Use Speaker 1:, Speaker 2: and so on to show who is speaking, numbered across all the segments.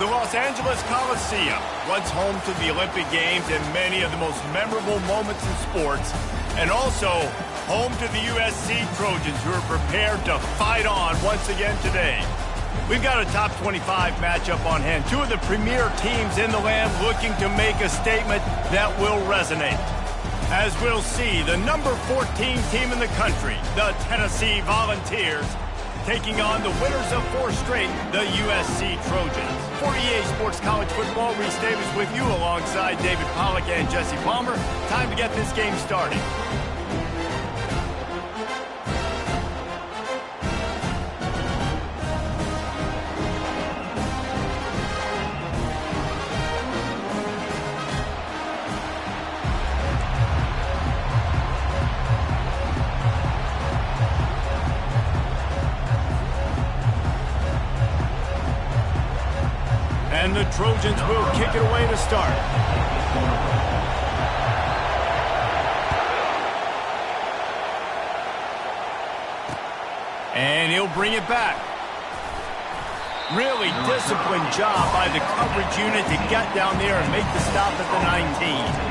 Speaker 1: The Los Angeles Coliseum, once home to the Olympic Games and many of the most memorable moments in sports, and also home to the USC Trojans, who are prepared to fight on once again today. We've got a top 25 matchup on hand. Two of the premier teams in the land looking to make a statement that will resonate. As we'll see, the number 14 team in the country, the Tennessee Volunteers, taking on the winners of 4 straight, the USC Trojans. For EA Sports College Football, Reese Davis with you alongside David Pollack and Jesse Palmer. Time to get this game started. And the Trojans will kick it away to start. And he'll bring it back. Really disciplined job by the coverage unit to get down there and make the stop at the 19.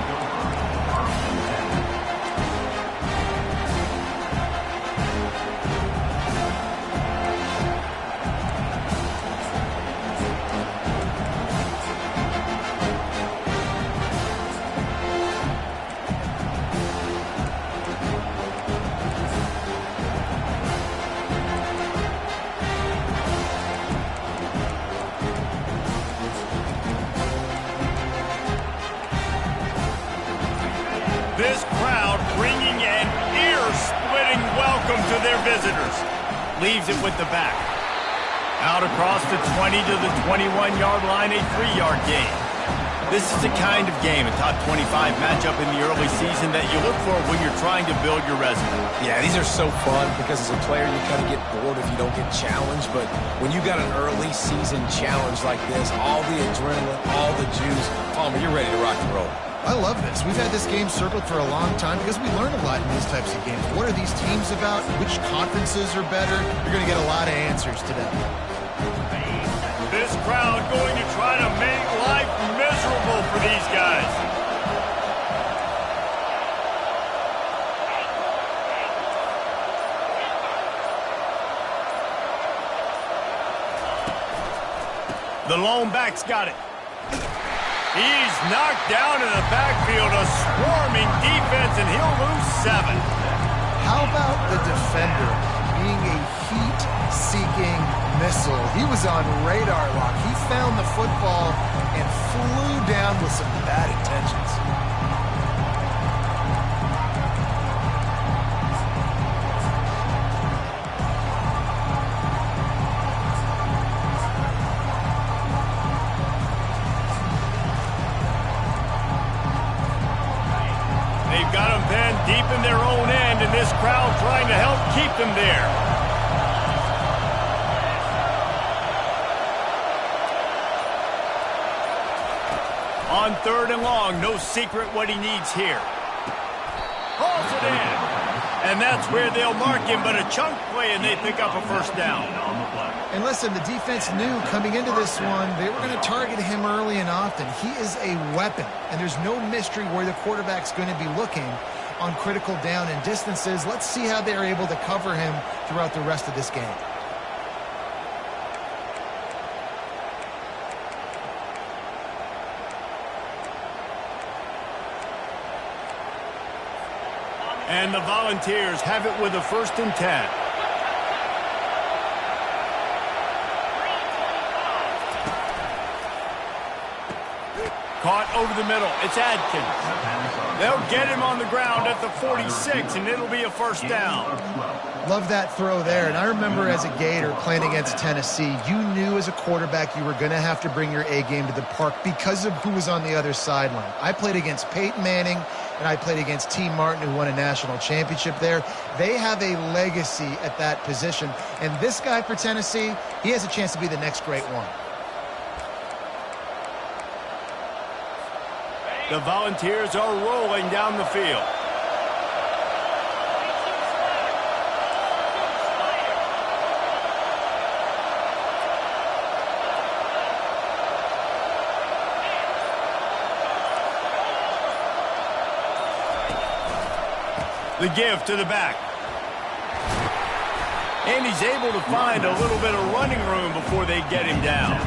Speaker 1: This crowd bringing an ear-splitting welcome to their visitors. Leaves it with the back. Out across the 20 to the 21-yard line, a 3-yard gain. This is the kind of game, a top 25 matchup in the early season, that you look for when you're trying to build your resume.
Speaker 2: Yeah, these are so fun because as a player, you kind of get bored if you don't get challenged. But when you got an early season challenge like this, all the adrenaline, all the juice, Palmer, you're ready to rock and roll.
Speaker 3: I love this. We've had this game circled for a long time because we learn a lot in these types of games. What are these teams about? Which conferences are better? You're going to get a lot of answers today.
Speaker 1: This crowd going to try to make life miserable for these guys. The lone back's got it. He's knocked down in the backfield, a swarming defense, and he'll lose 7.
Speaker 3: How about the defender being a heat-seeking missile? He was on radar lock. He found the football and flew down with some bad intentions.
Speaker 1: Got them pinned deep in their own end, and this crowd trying to help keep them there. On 3rd and long, no secret what he needs here. Hauls it in. And that's where they'll mark him, but a chunk play, and they pick up a first down.
Speaker 3: And listen, the defense knew coming into this one, they were going to target him early and often. He is a weapon, and there's no mystery where the quarterback's going to be looking on critical down and distances. Let's see how they're able to cover him throughout the rest of this game.
Speaker 1: And the Volunteers have it with a 1st and 10. Caught over the middle. It's Adkins. They'll get him on the ground at the 46, and it'll be a first down.
Speaker 3: Love that throw there. And I remember as a Gator playing against Tennessee, you knew as a quarterback you were going to have to bring your A game to the park because of who was on the other sideline. I played against Peyton Manning, and I played against T. Martin, who won a national championship there. They have a legacy at that position. And this guy for Tennessee, he has a chance to be the next great one.
Speaker 1: The Volunteers are rolling down the field. The give to the back. And he's able to find a little bit of running room before they get him down.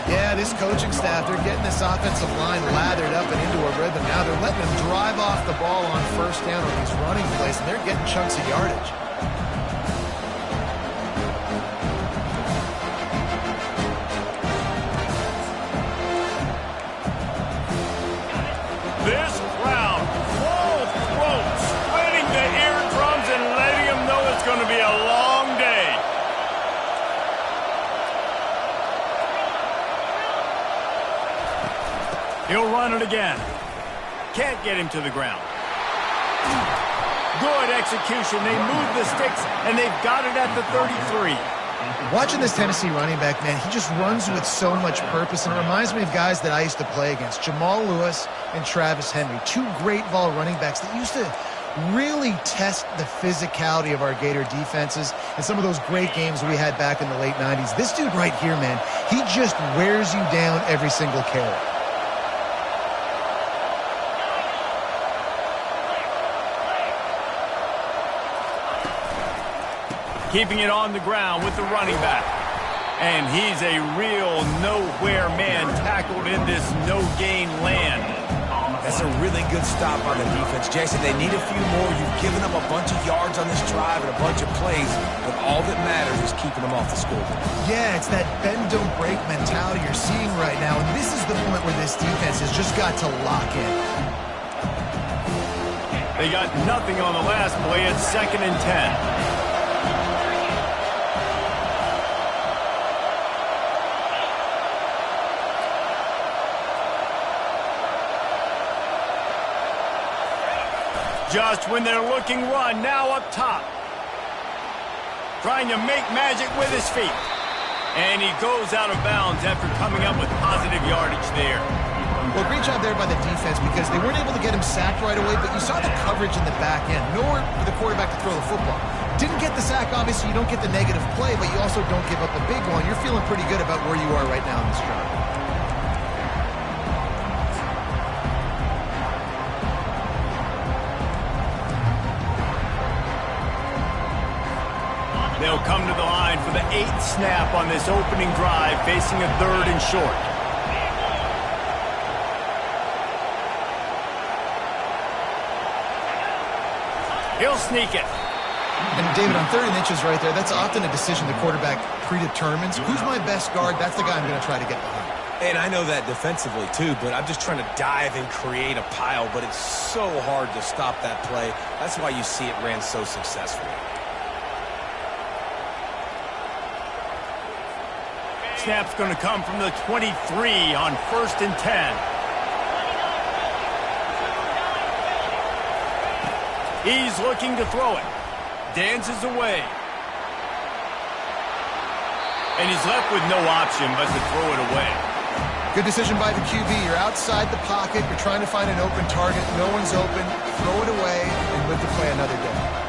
Speaker 3: Yeah, this coaching staff, they're getting this offensive line lathered up and into a rhythm. Now they're letting them drive off the ball on first down on these running plays, and they're getting chunks of yardage.
Speaker 1: This crowd, full throat, splitting the eardrums and letting them know it's going to be a long day. He'll run it again. Can't get him to the ground. Good execution. They move the sticks, and they've got it at the 33.
Speaker 3: Watching this Tennessee running back, man, he just runs with so much purpose, and it reminds me of guys that I used to play against, Jamal Lewis and Travis Henry, two great ball running backs that used to really test the physicality of our Gator defenses and some of those great games we had back in the late 90s. This dude right here, man, he just wears you down every single carry.
Speaker 1: Keeping it on the ground with the running back. And he's a real nowhere man tackled in this no-gain land.
Speaker 2: That's a really good stop on the defense. Jason, they need a few more. You've given them a bunch of yards on this drive and a bunch of plays, but all that matters is keeping them off the scoreboard.
Speaker 3: Yeah, it's that bend, don't break mentality you're seeing right now, and this is the point where this defense has just got to lock in.
Speaker 1: They got nothing on the last play. It's 2nd and 10. Just when they're looking run, now up top. Trying to make magic with his feet. And he goes out of bounds after coming up with positive yardage there.
Speaker 3: Well, great job there by the defense because they weren't able to get him sacked right away, but you saw the coverage in the back end. Nowhere for the quarterback to throw the football. Didn't get the sack, obviously. You don't get the negative play, but you also don't give up a big one. You're feeling pretty good about where you are right now in this drive.
Speaker 1: They'll come to the line for the 8th snap on this opening drive, facing a 3rd and short. He'll sneak it.
Speaker 3: And David, on 3rd and inches right there, that's often a decision the quarterback predetermines. Who's my best guard? That's the guy I'm going to try to get behind.
Speaker 2: And I know that defensively, too, but I'm just trying to dive and create a pile, but it's so hard to stop that play. That's why you see it ran so successfully.
Speaker 1: Snap's going to come from the 23 on 1st and 10. He's looking to throw it. Dances away. And he's left with no option but to throw it away.
Speaker 3: Good decision by the QB. You're outside the pocket. You're trying to find an open target. No one's open. Throw it away and live to play another day.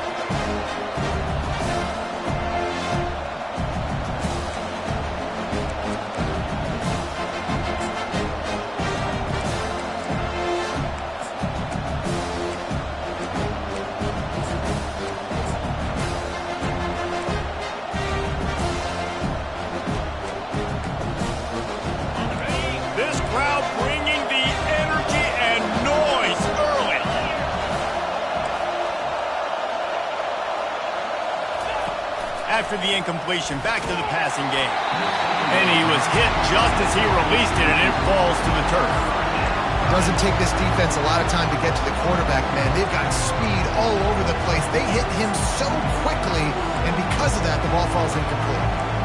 Speaker 1: After the incompletion, back to the passing game. And he was hit just as he released it, and it falls to the turf.
Speaker 3: Doesn't take this defense a lot of time to get to the quarterback, man. They've got speed all over the place. They hit him so quickly, and because of that, the ball falls incomplete.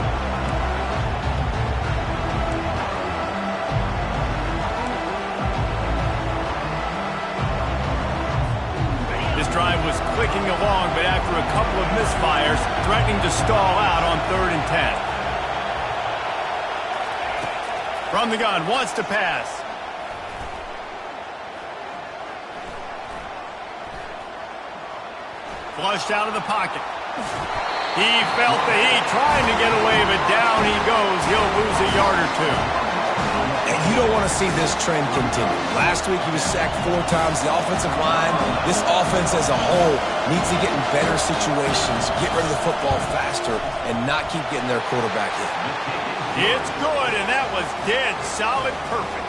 Speaker 1: Drive was clicking along, but after a couple of misfires, threatening to stall out on 3rd and 10. From the gun, wants to pass. Flushed out of the pocket. He felt the heat, trying to get away, but down he goes. He'll lose a yard or two.
Speaker 2: And you don't want to see this trend continue. Last week he was sacked 4 times. The offensive line, this offense as a whole, needs to get in better situations, get rid of the football faster, and not keep getting their quarterback hit.
Speaker 1: It's good, and that was dead solid perfect.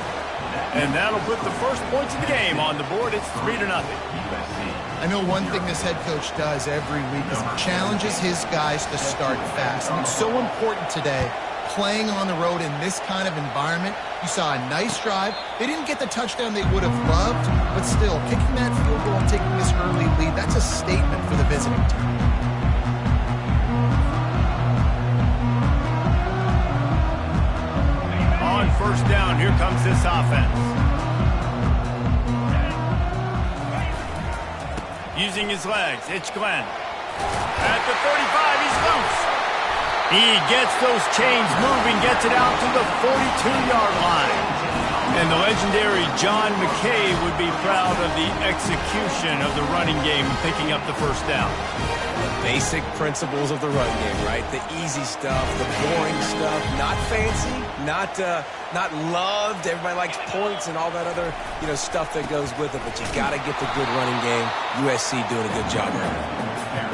Speaker 1: And that'll put the first points of the game on the board. It's 3-0.
Speaker 3: I know one thing this head coach does every week is he challenges his guys to start fast. And it's so important today, playing on the road in this kind of environment. You saw a nice drive. They didn't get the touchdown they would have loved, but still, kicking that field goal and taking this early lead, that's a statement for the visiting team.
Speaker 1: On first down, here comes this offense. Using his legs, it's Glenn. At the 35, he's loose. He gets those chains moving, gets it out to the 42-yard line. And the legendary John McKay would be proud of the execution of the running game, picking up the first down.
Speaker 2: Basic principles of the run game, right? The easy stuff, the boring stuff, not fancy, not loved. Everybody likes points and all that other, stuff that goes with it. But you got to get the good running game. USC doing a good job right now.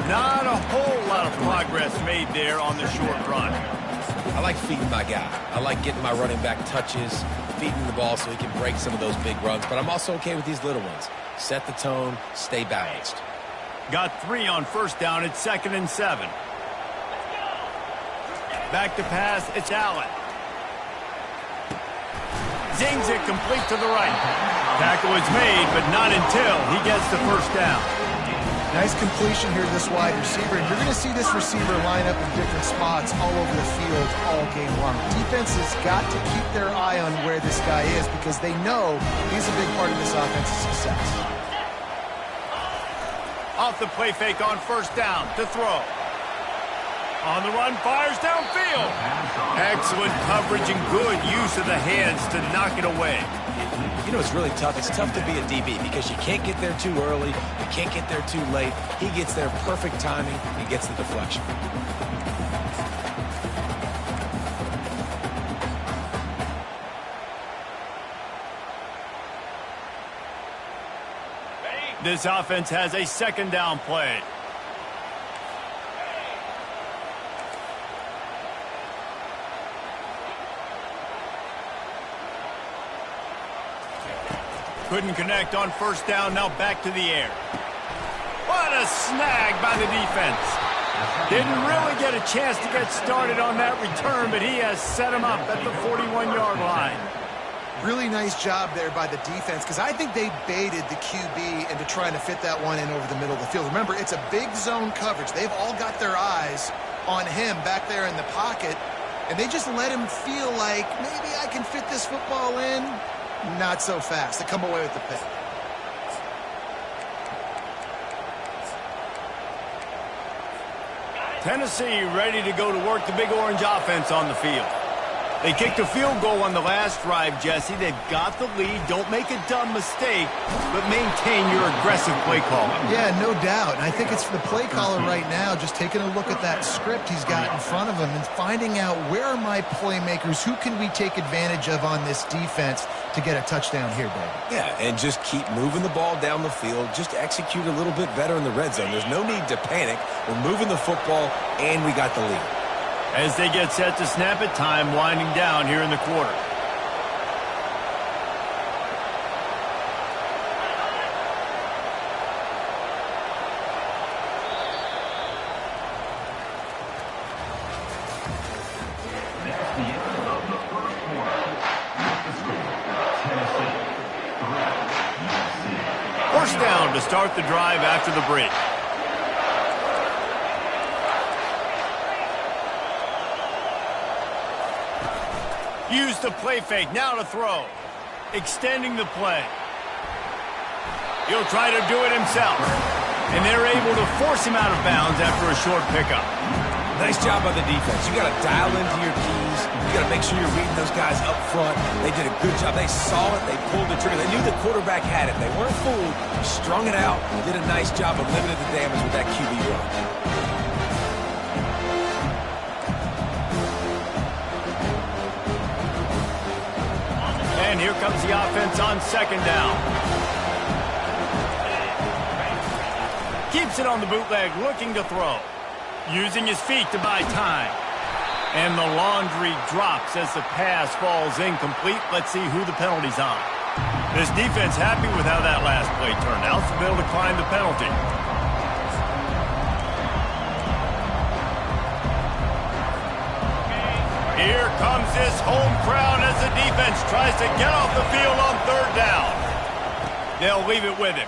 Speaker 1: Not a whole lot of progress made there on the short run.
Speaker 2: I like feeding my guy. I like getting my running back touches, feeding the ball so he can break some of those big runs. But I'm also okay with these little ones. Set the tone, stay balanced.
Speaker 1: Got 3 on first down. It's 2nd and 7. Back to pass. It's Allen. Zings it complete to the right. Tackle is made, but not until he gets the first down.
Speaker 3: Nice completion here to this wide receiver. And you're going to see this receiver line up in different spots all over the field all game long. Defense has got to keep their eye on where this guy is because they know he's a big part of this offense's success.
Speaker 1: Off the play fake on first down to throw. On the run, fires downfield. Excellent coverage and good use of the hands to knock it away.
Speaker 2: It's really tough. It's tough to be a DB because you can't get there too early. You can't get there too late. He gets there perfect timing and gets the deflection.
Speaker 1: This offense has a 2nd down play. Couldn't connect on first down, now back to the air. What a snag by the defense. Didn't really get a chance to get started on that return, but he has set him up at the 41-yard line.
Speaker 3: Really nice job there by the defense because I think they baited the QB into trying to fit that one in over the middle of the field. Remember, it's a big zone coverage. They've all got their eyes on him back there in the pocket, and they just let him feel like maybe I can fit this football in. Not so fast. They come away with the pick.
Speaker 1: Tennessee ready to go to work the Big Orange offense on the field. They kicked a field goal on the last drive, Jesse. They've got the lead. Don't make a dumb mistake, but maintain your aggressive play calling.
Speaker 3: Yeah, no doubt. And I think it's for the play caller right now, just taking a look at that script he's got in front of him and finding out where are my playmakers, who can we take advantage of on this defense to get a touchdown here, David.
Speaker 2: Yeah, and just keep moving the ball down the field. Just execute a little bit better in the red zone. There's no need to panic. We're moving the football, and we got the lead.
Speaker 1: As they get set to snap it, time winding down here in the quarter. First down to start the drive after the break. Use the play fake, now to throw. Extending the play. He'll try to do it himself. And they're able to force him out of bounds after a short pickup.
Speaker 2: Nice job by the defense. You got to dial into your keys. You got to make sure you're reading those guys up front. They did a good job. They saw it. They pulled the trigger. They knew the quarterback had it. They weren't fooled. Strung it out. Did a nice job of limiting the damage with that QB run.
Speaker 1: And here comes the offense on second down. Keeps it on the bootleg, looking to throw. Using his feet to buy time. And the laundry drops as the pass falls incomplete. Let's see who the penalty's on. This defense happy with how that last play turned out, so they'll decline the penalty. Here comes this home crowd as the defense tries to get off the field on third down. They'll leave it with him.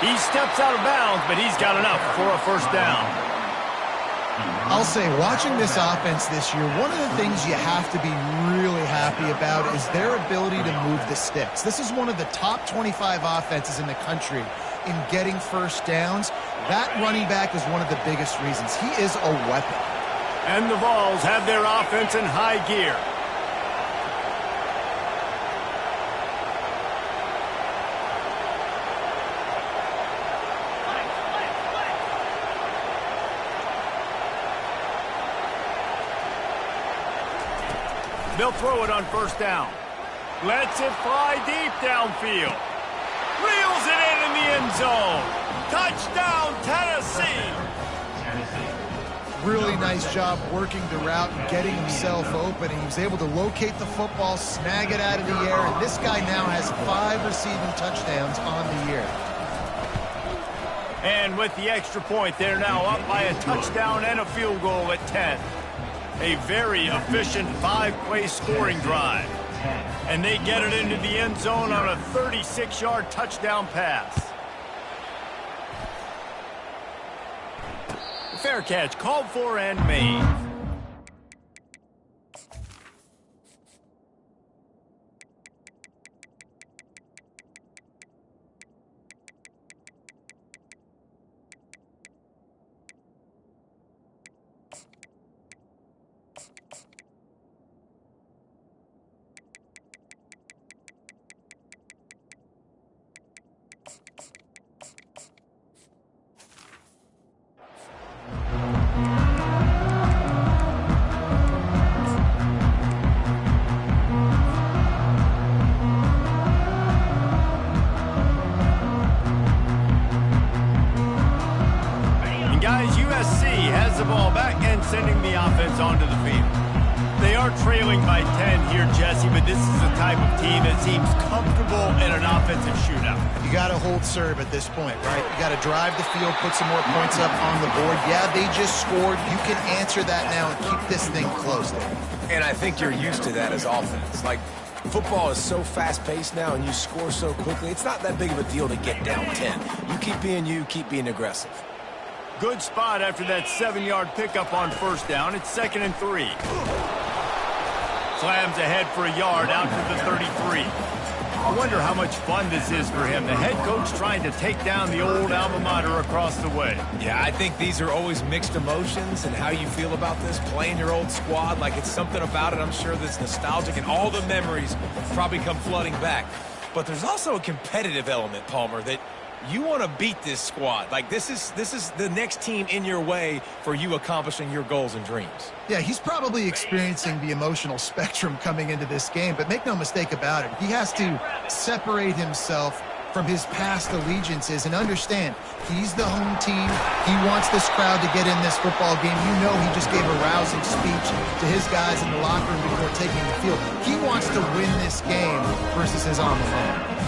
Speaker 1: He steps out of bounds, but he's got enough for a first down.
Speaker 3: I'll say, watching this offense this year, one of the things you have to be really happy about is their ability to move the sticks. This is one of the top 25 offenses in the country in getting first downs. That running back is one of the biggest reasons. He is a weapon.
Speaker 1: And the Vols have their offense in high gear. They'll throw it on first down. Lets it fly deep downfield. Reels it in the end zone. Touchdown, Tennessee.
Speaker 3: Really nice job working the route and getting himself open. He was able to locate the football, snag it out of the air, and this guy now has 5 receiving touchdowns on the year.
Speaker 1: And with the extra point, they're now up by a touchdown and a field goal at 10. A very efficient 5-play scoring drive. And they get it into the end zone on a 36-yard touchdown pass. Fair catch called for and made. USC has the ball back and sending the offense onto the field. They are trailing by 10 here, Jesse, but this is the type of team that seems comfortable in an offensive shootout.
Speaker 3: You got to hold serve at this point, right? You got to drive the field, put some more points up on the board. Yeah, they just scored. You can answer that now and keep this thing close.
Speaker 2: And I think you're used to that as offense. Like, football is so fast-paced now and you score so quickly, it's not that big of a deal to get down 10. You, keep being aggressive.
Speaker 1: Good spot after that 7-yard pickup on first down. It's 2nd and 3. Slams ahead for a yard out to the 33. I wonder how much fun this is for him. The head coach trying to take down the old alma mater across the way.
Speaker 2: Yeah, I think these are always mixed emotions and how you feel about this, playing your old squad. Like, it's something about it, I'm sure, that's nostalgic, and all the memories probably come flooding back. But there's also a competitive element, Palmer, that you want to beat this squad. Like, this is the next team in your way for you accomplishing your goals and dreams.
Speaker 3: Yeah, he's probably experiencing the emotional spectrum coming into this game, but make no mistake about it, he has to separate himself from his past allegiances and understand he's the home team. He wants this crowd to get in this football game. You know, he just gave a rousing speech to his guys in the locker room before taking the field. He wants to win this game versus his alma mater.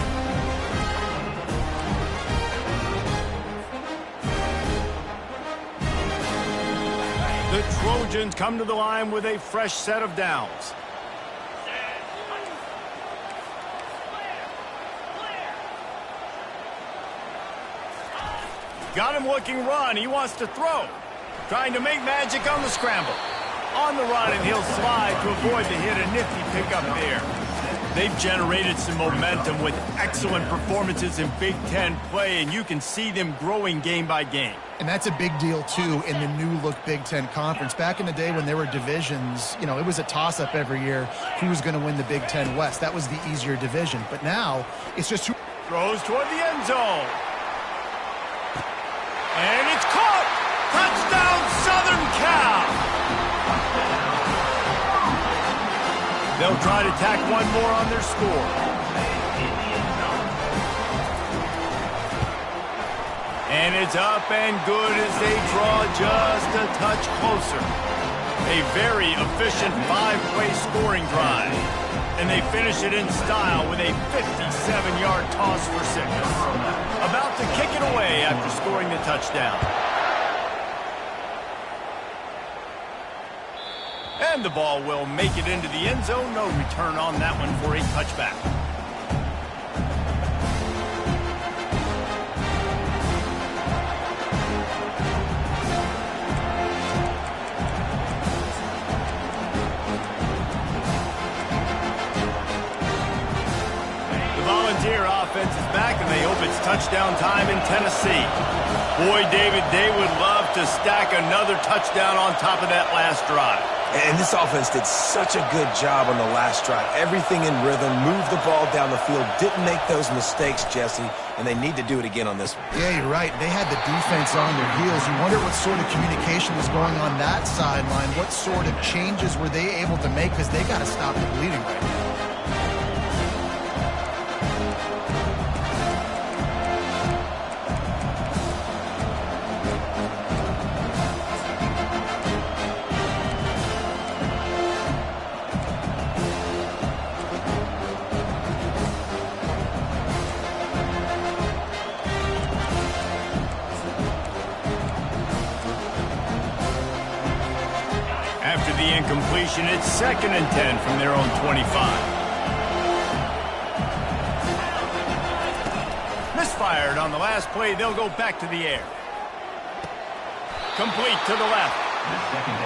Speaker 1: The Trojans come to the line with a fresh set of downs. Got him looking run. He wants to throw. Trying to make magic on the scramble. On the run, and he'll slide to avoid the hit. A nifty pickup there. They've generated some momentum with excellent performances in Big Ten play, and you can see them growing game by game.
Speaker 3: And that's a big deal, too, in the new-look Big Ten Conference. Back in the day when there were divisions, you know, it was a toss-up every year who was going to win the Big Ten West. That was the easier division. But now, it's just who
Speaker 1: throws toward the end zone. And it's caught! Touchdown, Southern Cal! They'll try to tack one more on their score. And it's up and good as they draw just a touch closer. A very efficient 5-play scoring drive. And they finish it in style with a 57-yard toss for 6. About to kick it away after scoring the touchdown. And the ball will make it into the end zone. No return on that one for a touchback. The Volunteer offense is back, and they hope it's touchdown time in Tennessee. Boy, David, they would love to stack another touchdown on top of that last drive.
Speaker 2: And this offense did such a good job on the last drive. Everything in rhythm, moved the ball down the field, didn't make those mistakes, Jesse, and they need to do it again on this one.
Speaker 3: Yeah, you're right. They had the defense on their heels. You wonder what sort of communication was going on that sideline. What sort of changes were they able to make, because they got to stop the bleeding right now.
Speaker 1: After the incompletion, it's 2nd and 10 from their own 25. Misfired on the last play. They'll go back to the air. Complete to the left.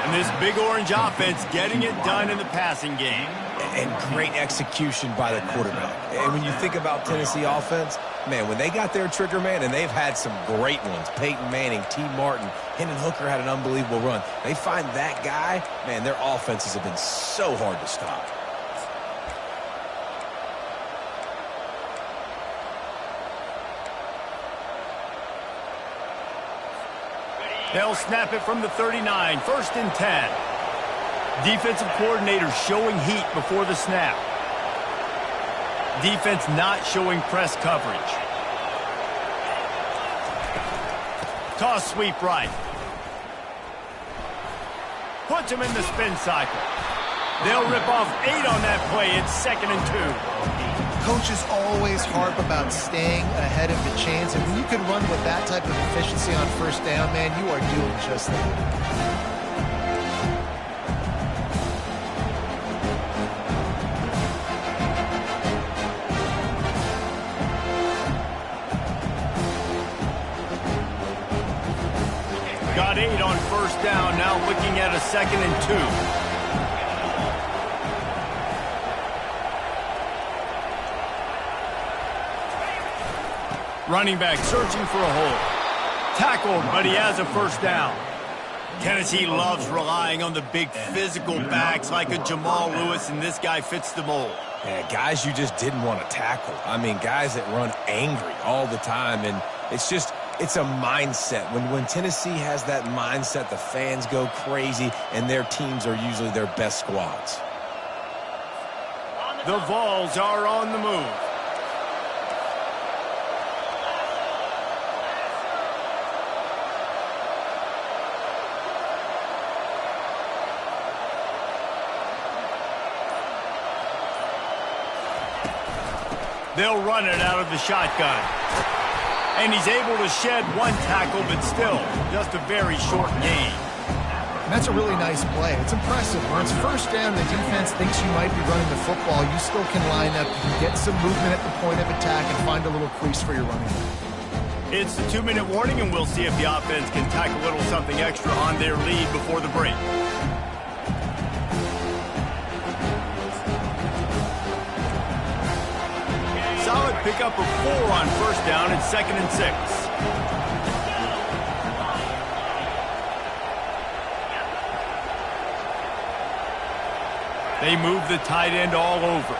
Speaker 1: And this big orange offense getting it done in the passing game.
Speaker 2: And great execution by the quarterback. And when you think about Tennessee offense, man, when they got their trigger man, and they've had some great ones, Peyton Manning, T. Martin, Hendon Hooker had an unbelievable run. They find that guy, man, their offenses have been so hard to stop.
Speaker 1: They'll snap it from the 39, 1st and 10. Defensive coordinator showing heat before the snap. Defense not showing press coverage. Toss sweep right. Puts him in the spin cycle. They'll rip off 8 on that play. It's 2nd and 2.
Speaker 3: Coaches always harp about staying ahead of the chains, and when you can run with that type of efficiency on 1st down, man, you are doing just that.
Speaker 1: Got 8 on 1st down, now looking at a 2nd and 2. Running back searching for a hole. Tackled, but he has a 1st down. Tennessee loves relying on the big physical backs like a Jamal Lewis, and this guy fits the mold.
Speaker 2: Yeah, guys you just didn't want to tackle. I mean, guys that run angry all the time, and it's a mindset. When Tennessee has that mindset, the fans go crazy, and their teams are usually their best squads.
Speaker 1: The Vols are on the move. They'll run it out of the shotgun. And he's able to shed 1 tackle, but still, just a very short gain.
Speaker 3: And that's a really nice play. It's impressive. When it's 1st down, the defense thinks you might be running the football. You still can line up, you can get some movement at the point of attack, and find a little crease for your running back.
Speaker 1: It's the 2-minute warning, and we'll see if the offense can tack a little something extra on their lead before the break. Solid pickup of 4 on 1st down and 2nd and 6. They move the tight end all over.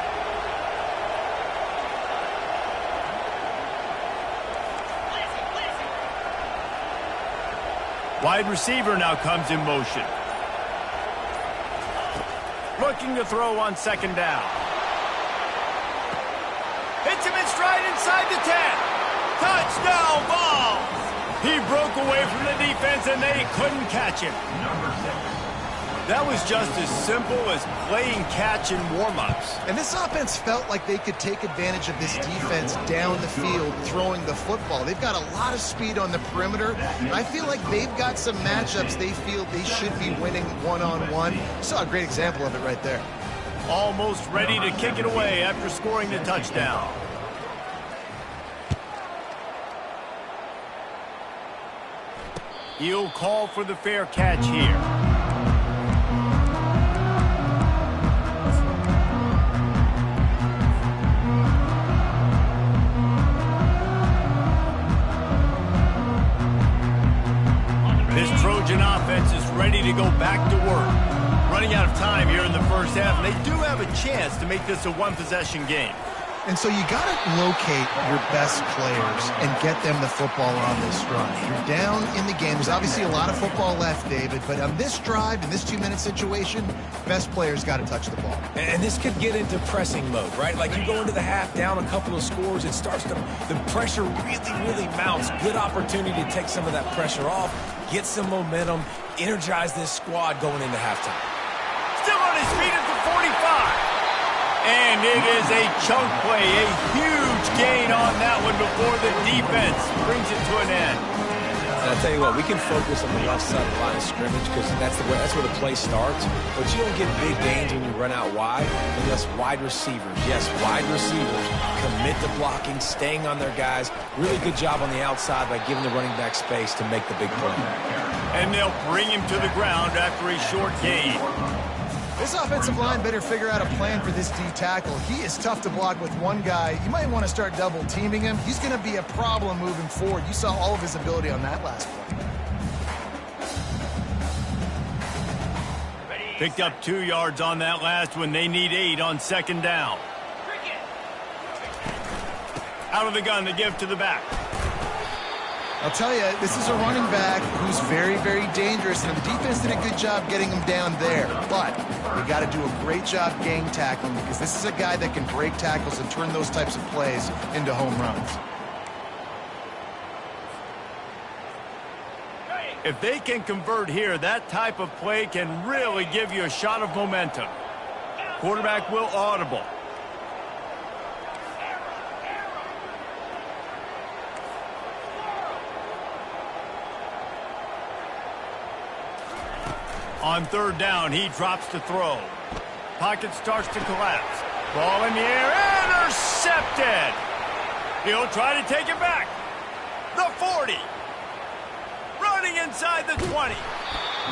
Speaker 1: Wide receiver now comes in motion. looking to throw on second down. Hits him in stride inside the 10. Touchdown ball. He broke away from the defense, and they couldn't catch him. That was just as simple as playing catch in warm-ups.
Speaker 3: And this offense felt like they could take advantage of this defense down the field throwing the football. They've got a lot of speed on the perimeter, and I feel like they've got some matchups they feel they should be winning one-on-one. Saw a great example of it right there.
Speaker 1: Almost ready to kick it away after scoring the touchdown. He'll call for the fair catch here. This Trojan offense is ready to go back to work. Running out of time here in the first half, and they do have a chance to make this a one-possession game.
Speaker 3: And so you got to locate your best players and get them the football on this run. You're down in the game. There's obviously a lot of football left, David, but on this drive, in this 2-minute situation, best players got to touch the ball.
Speaker 2: And this could get into pressing mode, right? Like you go into the half down a couple of scores, it starts to, the pressure really mounts. Good opportunity to take some of that pressure off, get some momentum, energize this squad going into halftime.
Speaker 1: Still on his feet at the 45. And it is a chunk play, a huge gain on that one before the defense brings it to an end.
Speaker 2: And I'll tell you what, we can focus on the left side of the line of scrimmage because that's where the play starts. But you don't get big gains when you run out wide unless wide receivers, yes, wide receivers, commit to blocking, staying on their guys. Really good job on the outside by giving the running back space to make the big play.
Speaker 1: And they'll bring him to the ground after a short gain.
Speaker 3: This offensive line better figure out a plan for this D tackle. He is tough to block with one guy. You might want to start double teaming him. He's going to be a problem moving forward. You saw all of his ability on that last play.
Speaker 1: Picked up 2 yards on that last one. They need 8 on second down. Out of the gun, the give to the back.
Speaker 3: I'll tell you, this is a running back who's very dangerous, and the defense did a good job getting him down there. But we got to do a great job gang tackling because this is a guy that can break tackles and turn those types of plays into home runs.
Speaker 1: If they can convert here, that type of play can really give you a shot of momentum. Quarterback will audible. On third down, he drops to throw. Pocket starts to collapse. Ball in the air, intercepted. He'll try to take it back. The 40. Running inside the 20.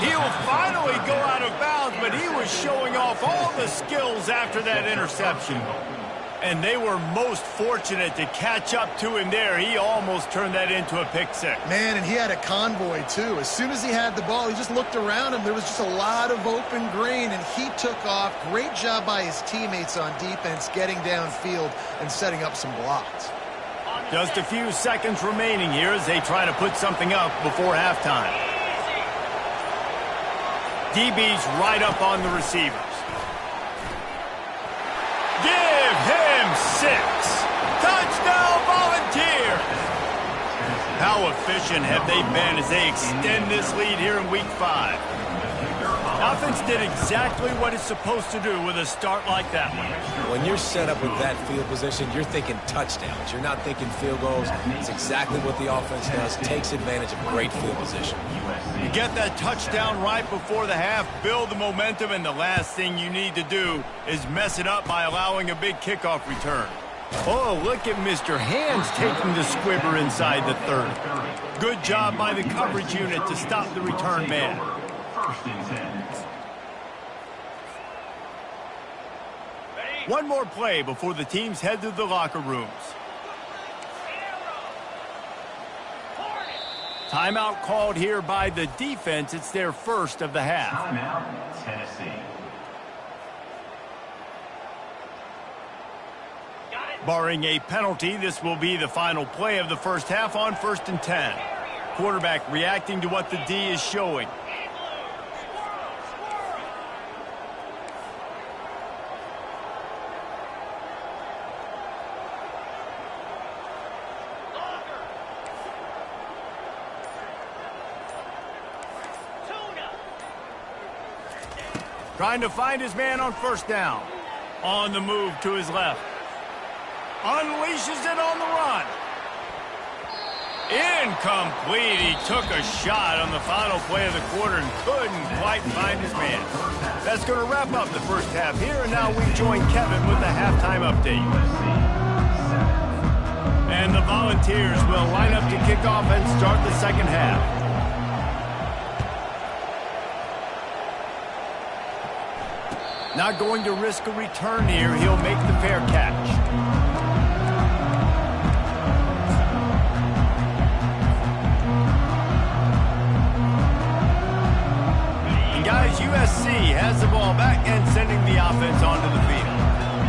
Speaker 1: He'll finally go out of bounds, but he was showing off all the skills after that interception. And they were most fortunate to catch up to him there. He almost turned that into a pick six.
Speaker 3: Man, and he had a convoy, too. As soon as he had the ball, he just looked around him. There was just a lot of open green, and he took off. Great job by his teammates on defense, getting downfield and setting up some blocks.
Speaker 1: Just a few seconds remaining here as they try to put something up before halftime. DB's right up on the receivers. Give him 6. Touchdown Volunteers. How efficient have they been as they extend this lead here in Week 5? Offense did exactly what it's supposed to do with a start like that one.
Speaker 2: When you're set up with that field position, you're thinking touchdowns. You're not thinking field goals. It's exactly what the offense does. Takes advantage of great field position.
Speaker 1: You get that touchdown right before the half, build the momentum, and the last thing you need to do is mess it up by allowing a big kickoff return. Oh, look at Mr. Hands taking the squibber inside the 30. Good job by the coverage unit to stop the return man. One more play before the teams head to the locker rooms. Timeout called here by the defense. It's their first of the half.
Speaker 4: Timeout, Tennessee.
Speaker 1: Barring a penalty, this will be the final play of the first half on 1st and 10. Quarterback reacting to what the D is showing. Trying to find his man on first down. On the move to his left. Unleashes it on the run. Incomplete. He took a shot on the final play of the quarter and couldn't quite find his man. That's going to wrap up the first half here, and now we join Kevin with the halftime update. And the Volunteers will line up to kick off and start the second half. Not going to risk a return here. He'll make the fair catch. Guys, USC has the ball back and sending the offense onto the field.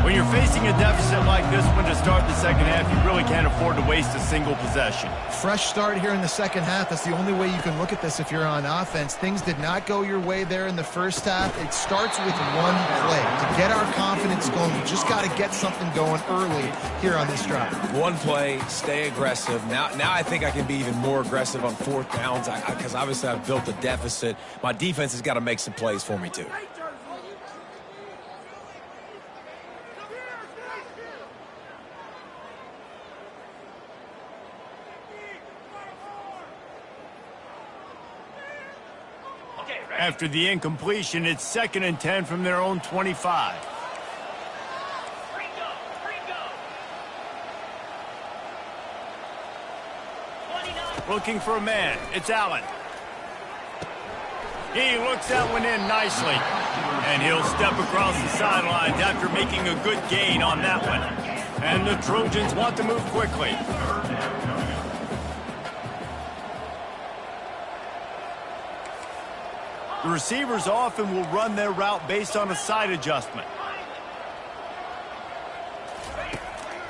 Speaker 1: When you're facing a deficit like this one to start the second half, you really can't afford to waste a single possession.
Speaker 3: Fresh start here in the second half. That's the only way you can look at this if you're on offense. Things did not go your way there in the first half. It starts with one play. To get our confidence going, we just got to get something going early here on this drive.
Speaker 2: One play, stay aggressive. Now I think I can be even more aggressive on fourth downs because obviously I've built a deficit. My defense has got to make some plays for me too.
Speaker 1: After the incompletion, it's 2nd and 10 from their own 25. Looking for a man. It's Allen. He looks that one in nicely. And he'll step across the sidelines after making a good gain on that one. And the Trojans want to move quickly. The receivers often will run their route based on a side adjustment.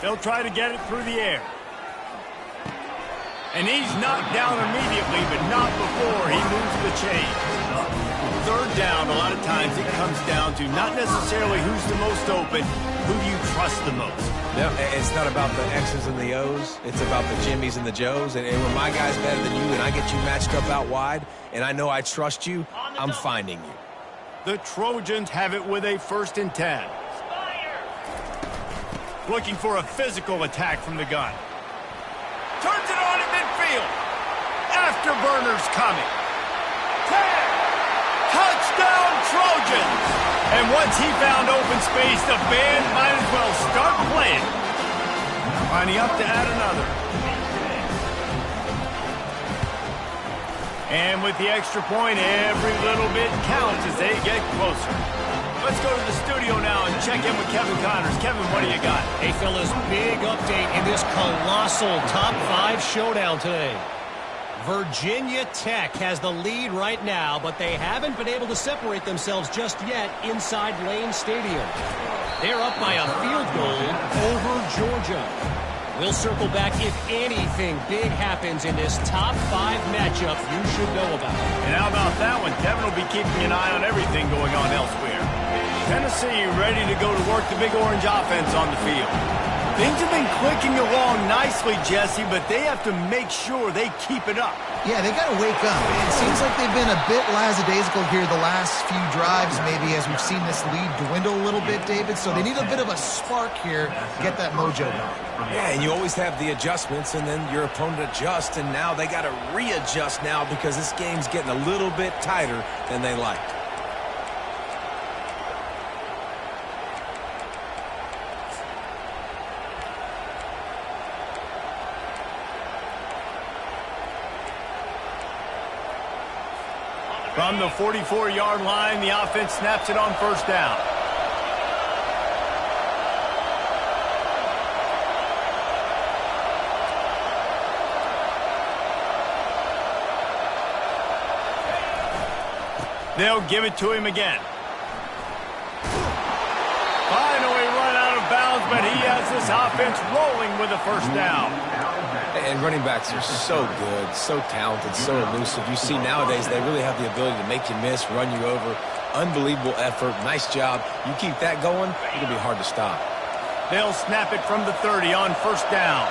Speaker 1: They'll try to get it through the air. And he's knocked down immediately, but not before he moves the chains. Third down, a lot of times it comes down to not necessarily who's the most open, who do you trust the most.
Speaker 2: Yeah, it's not about the X's and the O's. It's about the Jimmys and the Joes. And when my guy's better than you and I get you matched up out wide and I know I trust you, I'm finding you.
Speaker 1: The Trojans have it with a 1st and 10. Looking for a physical attack from the gun. Turns it on in midfield. Afterburners coming. 10. Touchdown Trojans. And once he found open space, the band might as well start playing. Lining up to add another. And with the extra point, every little bit counts as they get closer. Let's go to the studio now and check in with Kevin Connors. Kevin, what do you got?
Speaker 4: Hey, fellas, big update in this colossal top 5 showdown today. Virginia Tech has the lead right now, but they haven't been able to separate themselves just yet inside Lane Stadium. They're up by a field goal over Georgia. We'll circle back if anything big happens in this top 5 matchup you should know about.
Speaker 1: And how about that one? Kevin will be keeping an eye on everything going on elsewhere. Tennessee ready to go to work the Big Orange offense on the field. Things have been clicking along nicely, Jesse, but they have to make sure they keep it up.
Speaker 3: Yeah, they got to wake up. It seems like they've been a bit lackadaisical here the last few drives, maybe, as we've seen this lead dwindle a little bit, David. So they need a bit of a spark here to get that mojo going.
Speaker 2: Yeah, and you always have the adjustments, and then your opponent adjusts, and now they got to readjust now because this game's getting a little bit tighter than they liked.
Speaker 1: From the 44-yard line, the offense snaps it on first down. They'll give it to him again. Finally run out of bounds, but he has this offense rolling with a first down.
Speaker 2: And running backs are so good, so talented, so elusive. You see nowadays they really have the ability to make you miss, run you over. Unbelievable effort. Nice job. You keep that going, it'll be hard to stop.
Speaker 1: They'll snap it from the 30 on first down.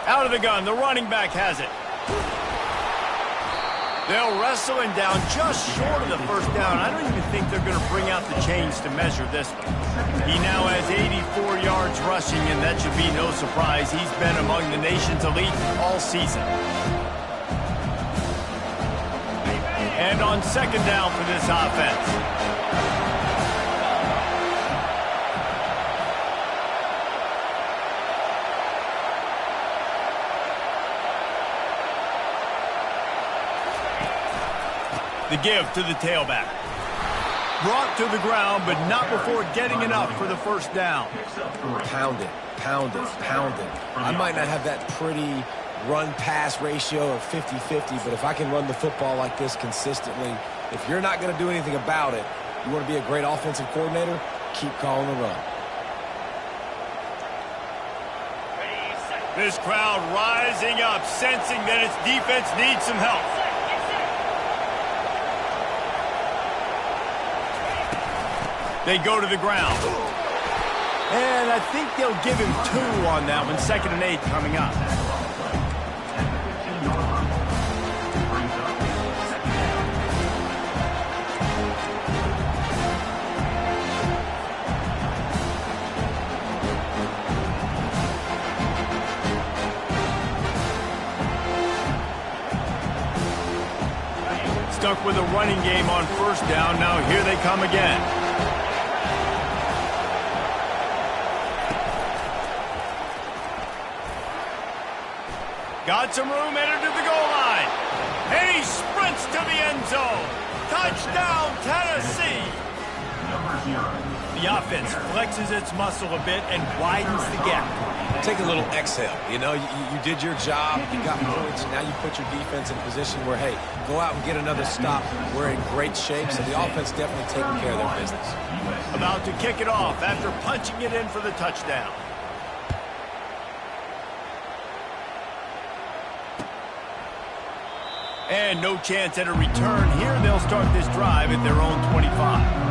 Speaker 1: Out of the gun, the running back has it. They'll wrestle him down just short of the first down. I don't even think they're going to bring out the chains to measure this one. He now has 84 yards rushing, and that should be no surprise. He's been among the nation's elite all season. And on second down for this offense. The give to the tailback. Brought to the ground, but not before getting enough for the first down.
Speaker 2: Pound it, pound it, pound it. I might not have that pretty run-pass ratio of 50-50, but if I can run the football like this consistently, if you're not going to do anything about it, you want to be a great offensive coordinator, keep calling the run.
Speaker 1: This crowd rising up, sensing that its defense needs some help. They go to the ground. And I think they'll give him 2 on that one. 2nd and 8 coming up. Stuck with a running game on first down. Now here they come again. Got some room, entered to the goal line. And he sprints to the end zone. Touchdown, Tennessee. The offense flexes its muscle a bit and widens the gap.
Speaker 2: Take a little exhale. You know, you did your job, you got points, and now you put your defense in a position where, hey, go out and get another stop. We're in great shape, so the offense definitely taking care of their business.
Speaker 1: About to kick it off after punching it in for the touchdown. And no chance at a return here. They'll start this drive at their own 25.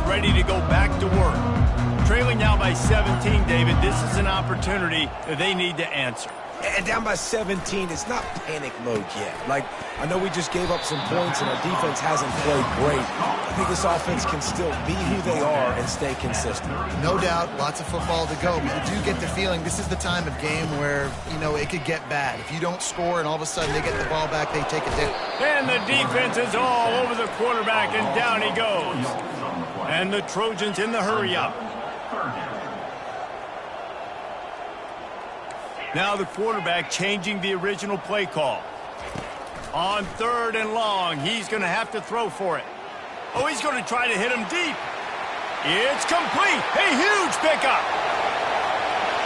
Speaker 1: Ready to go back to work. Trailing now by 17, David. This is an opportunity that they need to answer.
Speaker 2: And down by 17, it's not panic mode yet. Like, I know we just gave up some points and our defense hasn't played great. I think this offense can still be who they are and stay consistent.
Speaker 3: No doubt, lots of football to go, but you do get the feeling this is the time of game where, you know, it could get bad. If you don't score and all of a sudden they get the ball back, they take it down.
Speaker 1: And the defense is all over the quarterback, and down he goes. And the Trojans in the hurry-up. Now the quarterback changing the original play call. On 3rd and long, he's going to have to throw for it. Oh, he's going to try to hit him deep. It's complete. A huge pickup.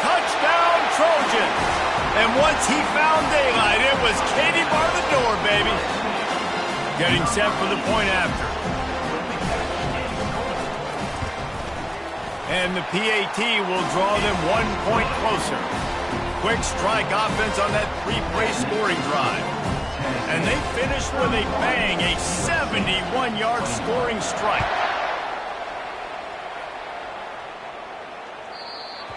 Speaker 1: Touchdown, Trojans. And once he found daylight, it was Katie bar the door, baby. Getting set for the point after. And the PAT will draw them 1 point closer. Quick strike offense on that 3-play scoring drive. And they finish with a bang, a 71-yard scoring strike.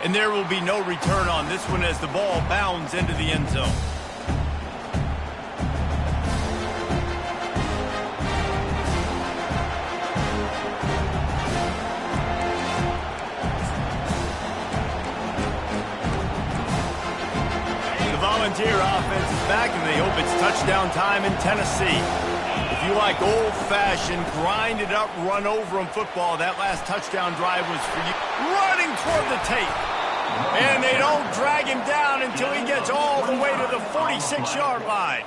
Speaker 1: And there will be no return on this one as the ball bounds into the end zone. Volunteer offense is back, and they hope it's touchdown time in Tennessee. If you like old-fashioned, grinded-up, run-over-'em football, that last touchdown drive was for you. Running toward the tape. And they don't drag him down until he gets all the way to the 46-yard line.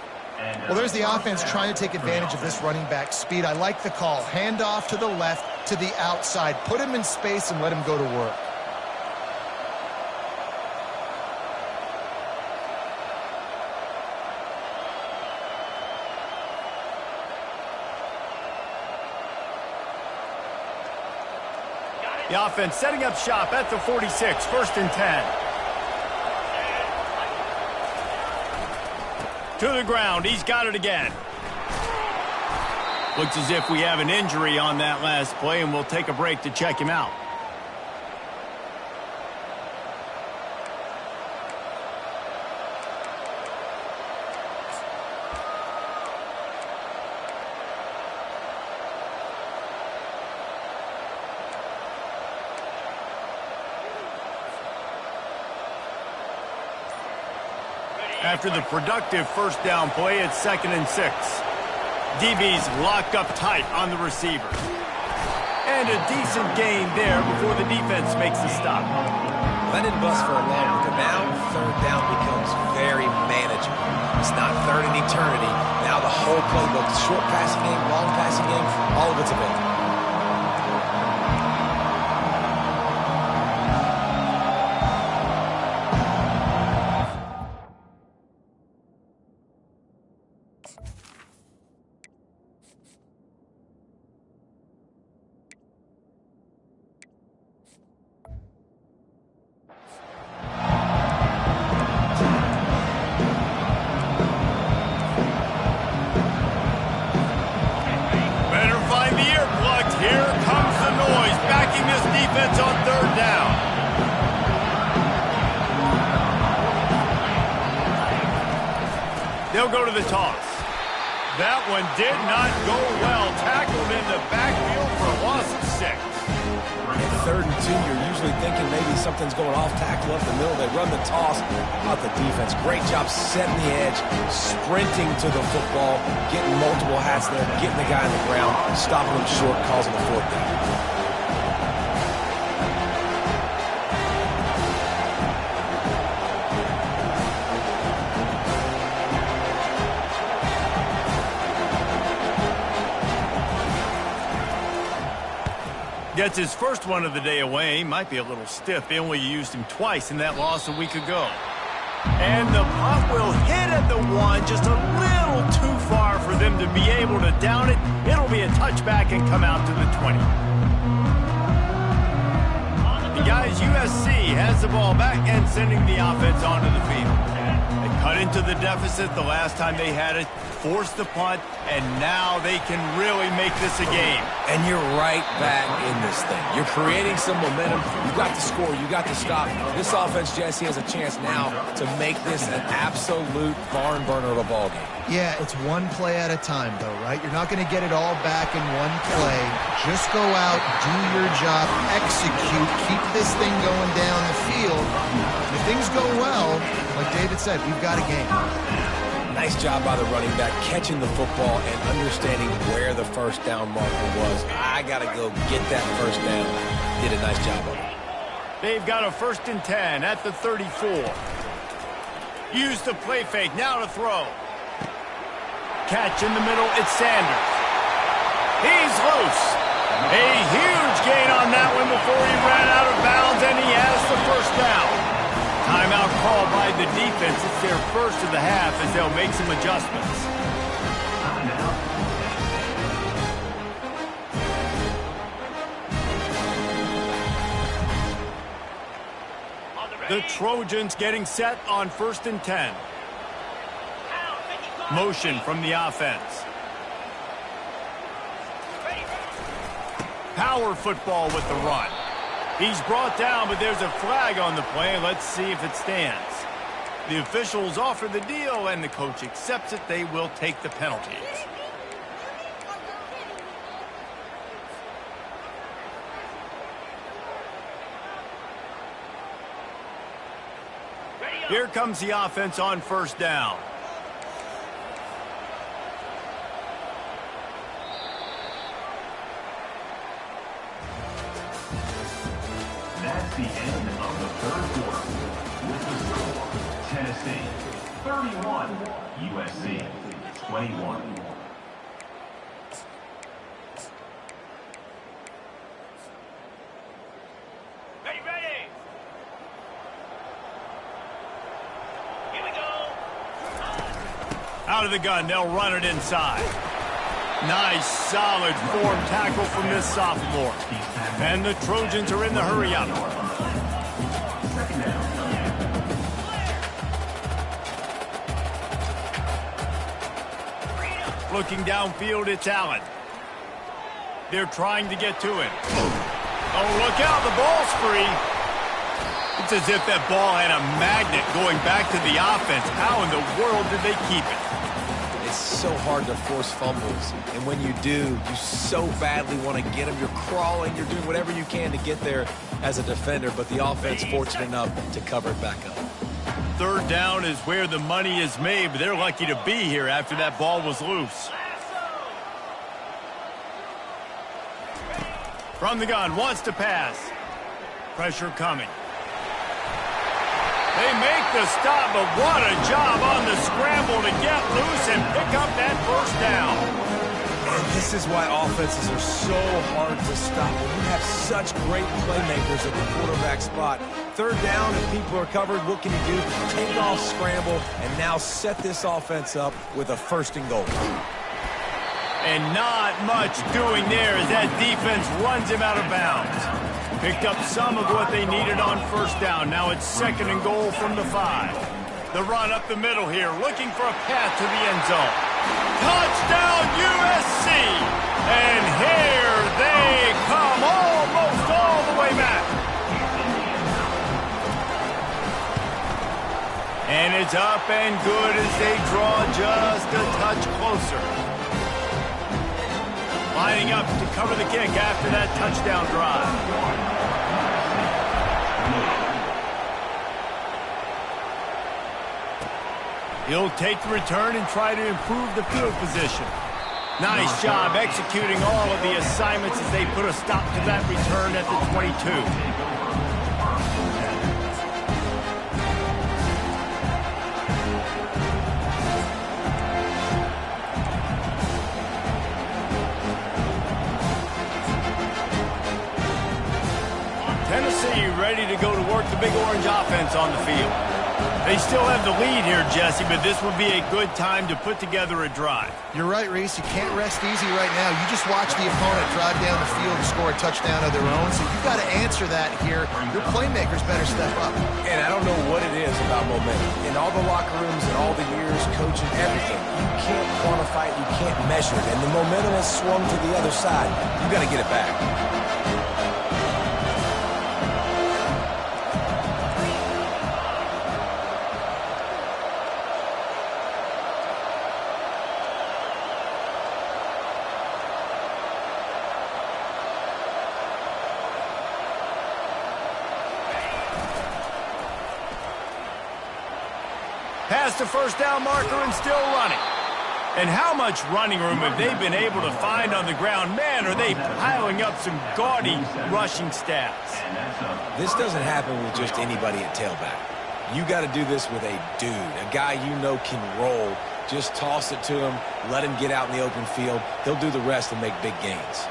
Speaker 3: Well, there's the offense trying to take advantage of this running back speed. I like the call. Hand off to the left, to the outside. Put him in space and let him go to work.
Speaker 1: The offense setting up shop at the 46, 1st and 10. To the ground, he's got it again. Looks as if we have an injury on that last play, and we'll take a break to check him out. After the productive 1st down play, it's 2nd and 6. DB's locked up tight on the receiver. And a decent gain there before the defense makes the stop.
Speaker 2: That didn't bust for a long, but now 3rd down becomes very manageable. It's not 3rd in eternity. Now the whole playbook, short passing game, long passing game, all of it's available.
Speaker 1: On 3rd down. They'll go to the toss. That one did not go well. Tackled in the backfield for a loss of 6.
Speaker 2: At 3rd and 2, you're usually thinking maybe something's going off tackle up the middle. They run the toss. How about the defense? Great job setting the edge, sprinting to the football, getting multiple hats there, getting the guy on the ground, stopping him short, causing a 4th down.
Speaker 1: Gets his first one of the day away. Might be a little stiff. They only used him twice in that loss a week ago. And the punt will hit at the 1, just a little too far for them to be able to down it. It'll be a touchback and come out to the 20. The guys, USC has the ball back and sending the offense onto the field. They cut into the deficit the last time they had it, forced the punt, and now they can really make this a game.
Speaker 2: And you're right back in this thing. You're creating some momentum. You got the score. You got the stop. This offense, Jesse, has a chance now to make this an absolute barn burner of a ball game.
Speaker 3: Yeah, it's one play at a time, though, right? You're not going to get it all back in one play. Just go out, do your job, execute, keep this thing going down the field. If things go well, like David said, we've got a game.
Speaker 2: Nice job by the running back, catching the football and understanding where the 1st down marker was. I got to go get that 1st down. Did a nice job of it.
Speaker 1: They've got a 1st and 10 at the 34. Use the play fake, now to throw. Catch in the middle, it's Sanders. He's loose. A huge gain on that one before he ran out of bounds, and he has the 1st down. Timeout called by the defense. It's their first of the half as they'll make some adjustments. The Trojans getting set on 1st and 10. Motion from the offense. Power football with the run. He's brought down, but there's a flag on the play. Let's see if it stands. The officials offer the deal, and the coach accepts it. They will take the penalties. Here comes the offense on 1st down.
Speaker 5: That's the end of the 3rd quarter. With the score, Tennessee 31, USC 21.
Speaker 1: Out of the gun, they'll run it inside. Nice, solid form tackle from this sophomore. And the Trojans are in the hurry up. Looking downfield, it's Allen. They're trying to get to him. Oh, look out, the ball's free. It's as if that ball had a magnet going back to the offense. How in the world did they keep it?
Speaker 2: It's so hard to force fumbles, and when you do, you so badly want to get them. You're crawling, you're doing whatever you can to get there as a defender, but the offense fortunate enough to cover it back up.
Speaker 1: Third down is where the money is made, but they're lucky to be here after that ball was loose. From the gun, wants to pass. Pressure coming. They make the stop, but what a job on the scramble to get loose and pick up that first down.
Speaker 2: And this is why offenses are so hard to stop. When you have such great playmakers at the quarterback spot. Third down, if people are covered, what can you do? Take off, scramble, and now set this offense up with a first and goal.
Speaker 1: And not much doing there as that defense runs him out of bounds. Picked up some of what they needed on first down. Now it's second and goal from the 5. The run up the middle here, looking for a path to the end zone. Touchdown USC! And here they come, almost all the way back. And it's up and good as they draw just a touch closer. Lining up to cover the kick after that touchdown drive. He'll take the return and try to improve the field position. Nice job executing all of the assignments as they put a stop to that return at the 22. Tennessee ready to go to work the Big Orange offense on the field. They still have the lead here, Jesse, but this will be a good time to put together a drive.
Speaker 3: You're right, Reese. You can't rest easy right now. You just watch the opponent drive down the field and score a touchdown of their own, so you've got to answer that here. Your playmakers better step up.
Speaker 2: And I don't know what it is about momentum. In all the locker rooms and all the years, coaching, everything, you can't quantify it, you can't measure it. And the momentum has swung to the other side. You've got to get it back.
Speaker 1: Past the first down marker and still running. And how much running room have they been able to find on the ground? Man, are they piling up some gaudy rushing stats.
Speaker 2: This doesn't happen with just anybody at tailback. You got to do this with a dude, a guy you know can roll. Just toss it to him, let him get out in the open field. He'll do the rest and make big gains.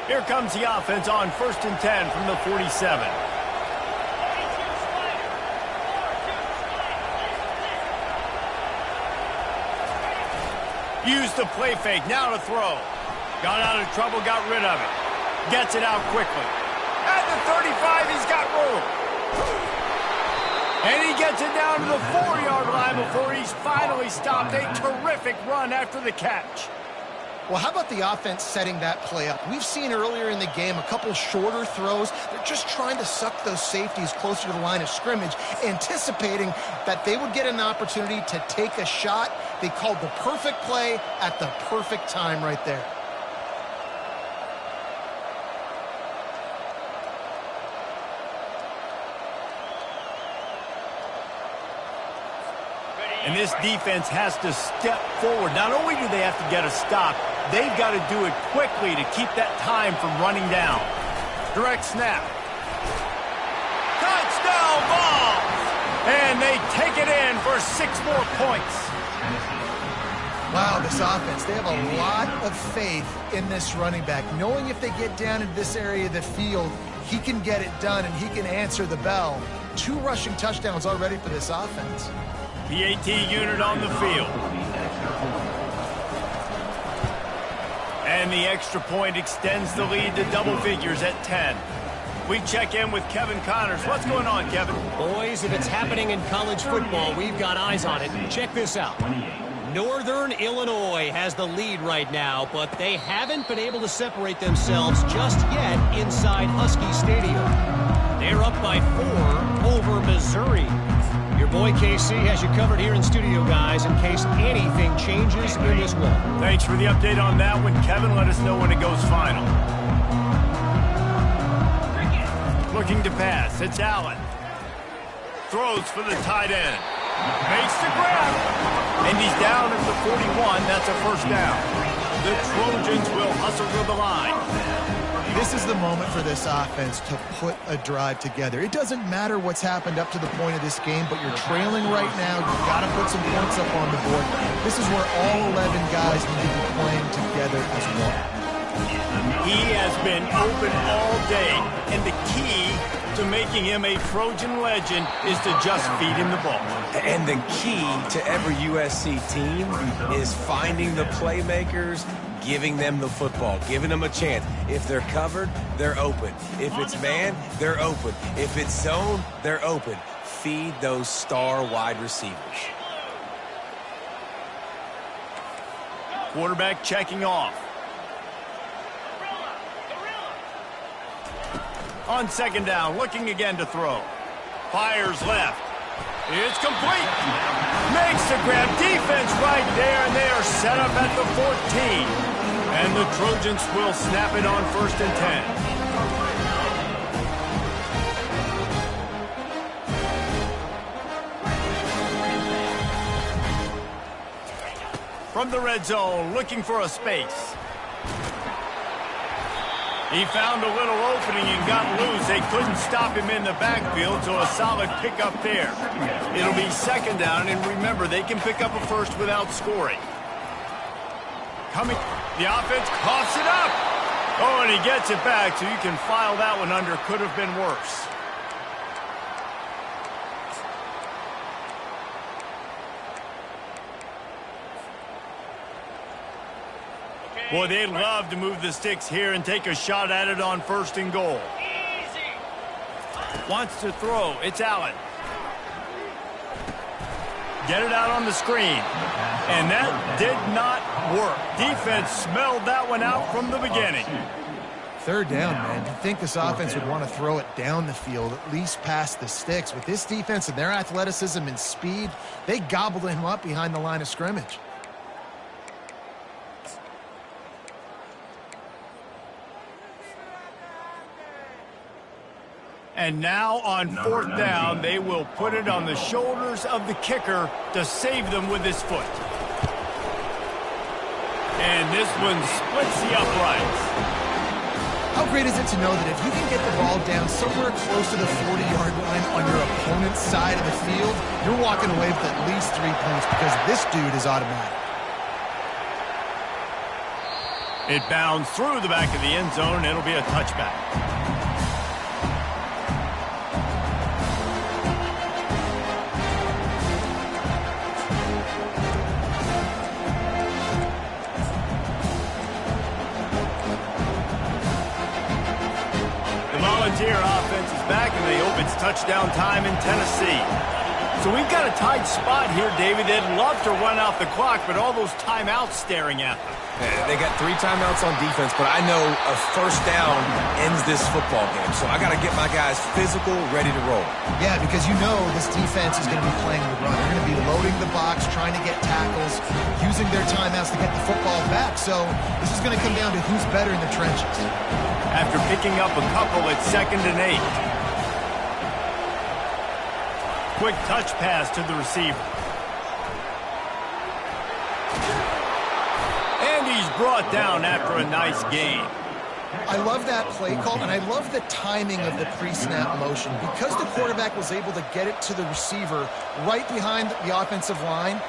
Speaker 1: Here comes the offense on 1st and 10 from the 47. Used the play fake, now to throw. Got out of trouble, got rid of it. Gets it out quickly. At the 35, he's got room. And he gets it down to the 4-yard line before he's finally stopped. A terrific run after the catch.
Speaker 3: Well, how about the offense setting that play up? We've seen earlier in the game a couple shorter throws. They're just trying to suck those safeties closer to the line of scrimmage, anticipating that they would get an opportunity to take a shot. They called the perfect play at the perfect time right there.
Speaker 1: And this defense has to step forward. Not only do they have to get a stop, they've got to do it quickly to keep that time from running down. Direct snap. Touchdown ball! And they take it in for 6 more points.
Speaker 3: Wow, this offense, they have a lot of faith in this running back. Knowing if they get down into this area of the field, he can get it done and he can answer the bell. 2 rushing touchdowns already for this offense.
Speaker 1: The AT unit on the field. And the extra point extends the lead to double figures at 10. We check in with Kevin Connors. What's going on, Kevin?
Speaker 4: Boys, if it's happening in college football, we've got eyes on it. Check this out. Northern Illinois has the lead right now, but they haven't been able to separate themselves just yet inside Husky Stadium. They're up by 4 over Missouri. Your boy KC has you covered here in studio, guys, in case anything changes in this one.
Speaker 1: Thanks for the update on that one, Kevin. Let us know when it goes final. Looking to pass. It's Allen. Throws for the tight end. Makes the grab. And he's down at the 41. That's a first down. The Trojans will hustle to the line.
Speaker 3: This is the moment for this offense to put a drive together. It doesn't matter what's happened up to the point of this game, but you're trailing right now. You've got to put some points up on the board. This is where all 11 guys need to be playing together as one.
Speaker 1: He has been open all day, and the key to making him a Trojan legend is to just feed him the ball.
Speaker 2: And the key to every USC team is finding the playmakers, giving them the football, giving them a chance. If they're covered, they're open. If it's man, they're open. If it's zone, they're open. Feed those star wide receivers.
Speaker 1: Quarterback checking off. On second down, looking again to throw. Fires left. It's complete. Makes the grab. Defense right there, and they are set up at the 14. And the Trojans will snap it on 1st and 10. From the red zone, looking for a space. He found a little opening and got loose. They couldn't stop him in the backfield, so a solid pickup there. It'll be second down, and remember, they can pick up a first without scoring. Coming, the offense coughs it up. Oh, and he gets it back, so you can file that one under. Could have been worse. Boy, they'd love to move the sticks here and take a shot at it on 1st and goal. Wants to throw. It's Allen. Get it out on the screen. And that did not work. Defense smelled that one out from the beginning.
Speaker 3: 3rd down, man. You'd think this offense would want to throw it down the field, at least past the sticks. With this defense and their athleticism and speed, they gobbled him up behind the line of scrimmage.
Speaker 1: And now on 4th down, they will put it on the shoulders of the kicker to save them with his foot. And this one splits the uprights.
Speaker 3: How great is it to know that if you can get the ball down somewhere close to the 40-yard line on your opponent's side of the field, you're walking away with at least 3 points because this dude is automatic.
Speaker 1: It bounds through the back of the end zone, and it'll be a touchback. Volunteer offense is back, and they hope it's touchdown time in Tennessee. So we've got a tight spot here, David. They'd love to run out the clock, but all those timeouts staring at them.
Speaker 2: They got 3 timeouts on defense, but I know a first down ends this football game. So I got to get my guys physical, ready to roll.
Speaker 3: Yeah, because you know this defense is going to be playing the run. They're going to be loading the box, trying to get tackles, using their timeouts to get the football back. So this is going to come down to who's better in the trenches.
Speaker 1: After picking up a couple at 2nd and 8. Quick touch pass to the receiver. And he's brought down after a nice gain.
Speaker 3: I love that play call, and I love the timing of the pre-snap motion. Because the quarterback was able to get it to the receiver right behind the offensive line,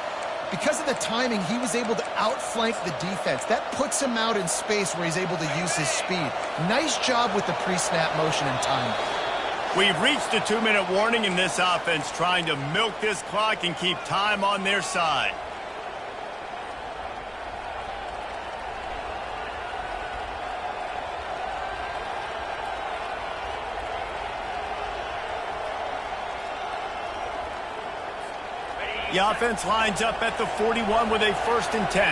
Speaker 3: because of the timing, he was able to outflank the defense. That puts him out in space where he's able to use his speed. Nice job with the pre-snap motion and timing.
Speaker 1: We've reached a 2-minute warning in this offense, trying to milk this clock and keep time on their side. The offense lines up at the 41 with a 1st and 10.